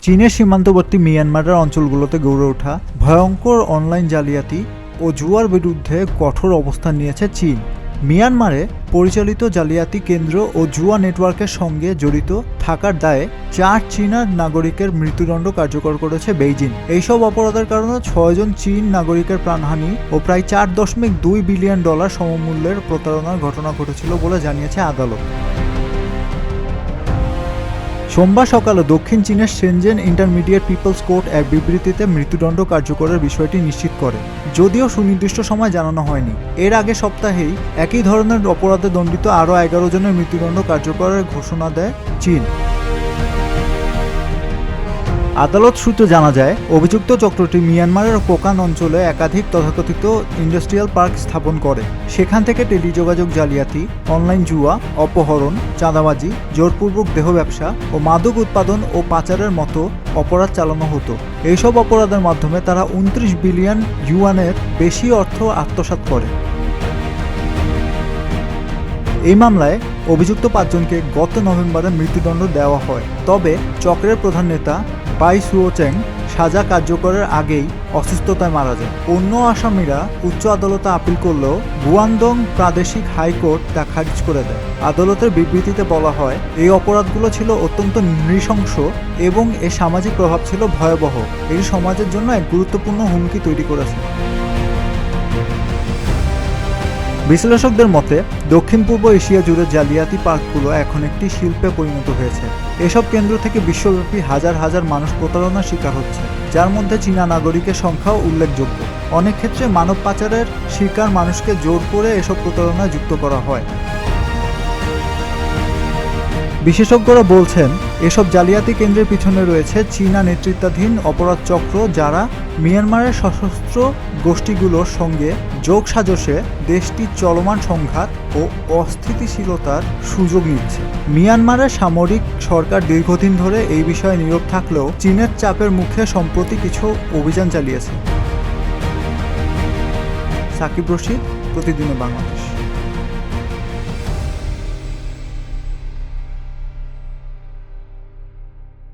চীনের সীমান্তবর্তী মিয়ানমারের অঞ্চলগুলোতে গড়ে ওঠা ভয়ঙ্কর অনলাইন জালিয়াতি ও জুয়ার বিরুদ্ধে কঠোর অবস্থান নিয়েছে চীন। মিয়ানমারে পরিচালিত জালিয়াতি কেন্দ্র ও জুয়া নেটওয়ার্কের সঙ্গে জড়িত থাকার দায়ে 4 চীনা নাগরিকের মৃত্যুদণ্ড কার্যকর করেছে বেইজিং। এইসব অপরাধের কারণে 6 জন চীন নাগরিকের প্রাণহানি ও প্রায় $4.2 বিলিয়ন সমমূল্যের প্রতারণার ঘটনা ঘটেছিল বলে জানিয়েছে আদালত। সোমবার সকালে দক্ষিণ চীনের শেনজেন ইন্টারমিডিয়েট পিপলস কোর্ট এক বিবৃতিতে মৃত্যুদণ্ড কার্যকরের বিষয়টি নিশ্চিত করে, যদিও সুনির্দিষ্ট সময় জানানো হয়নি। এর আগে সপ্তাহেই একই ধরনের অপরাধে দণ্ডিত আরও 11 জনের মৃত্যুদণ্ড কার্যকরের ঘোষণা দেয় চীন। আদালত সূত্রে জানা যায়, অভিযুক্ত চক্রটি মিয়ানমারের কোকান অঞ্চলে একাধিক তথাকথিত ইন্ডাস্ট্রিয়াল পার্ক স্থাপন করে। সেখান থেকে টেলিযোগাযোগ জালিয়াতি, অনলাইন জুয়া, অপহরণ, চাঁদাবাজি, জোরপূর্বক দেহ ব্যবসা ও মাদক উৎপাদন ও পাচারের মতো অপরাধ চালানো হতো। এইসব অপরাধের মাধ্যমে তারা 29 বিলিয়ন ইউয়ানের বেশি অর্থ আত্মসাৎ করে। এই মামলায় অভিযুক্ত 5 জনকে গত নভেম্বরে মৃত্যুদণ্ড দেওয়া হয়। তবে চক্রের প্রধান নেতা বাই সুওচেং সাজা কার্যকরের আগেই অসুস্থতায় মারা যায়। অন্য আসামিরা উচ্চ আদালতে আপিল করলেও গুয়াংডং প্রাদেশিক হাইকোর্ট তা খারিজ করে দেয়। আদালতের বিবৃতিতে বলা হয়, এই অপরাধগুলো ছিল অত্যন্ত নৃশংস এবং এর সামাজিক প্রভাব ছিল ভয়াবহ। এটি সমাজের জন্য এক গুরুত্বপূর্ণ হুমকি তৈরি করেছে। বিশ্লেষকদের মতে, দক্ষিণ পূর্ব এশিয়া জুড়ে জালিয়াতি পার্কগুলো এখন একটি শিল্পে পরিণত হয়েছে। এসব কেন্দ্র থেকে বিশ্বব্যাপী হাজার হাজার মানুষ প্রতারণার শিকার হচ্ছে, যার মধ্যে চীনা নাগরিকের সংখ্যাও উল্লেখযোগ্য। অনেক ক্ষেত্রে মানব পাচারের শিকার মানুষকে জোর করে এসব প্রতারণায় যুক্ত করা হয়। বিশেষজ্ঞরা বলছেন, এসব জালিয়াতি কেন্দ্রের পিছনে রয়েছে চীনা নেতৃত্বাধীন অপরাধ চক্র, যারা মিয়ানমারের সশস্ত্র গোষ্ঠীগুলোর সঙ্গে যোগসাজশে দেশটির চলমান সংঘাত ও অস্থিতিশীলতার সুযোগ নিচ্ছে। মিয়ানমারের সামরিক সরকার দীর্ঘদিন ধরে এই বিষয়ে নীরব থাকলেও চীনের চাপের মুখে সম্প্রতি কিছু অভিযান চালিয়েছে। সাকিব রশিদ, প্রতিদিনের বাংলাদেশ।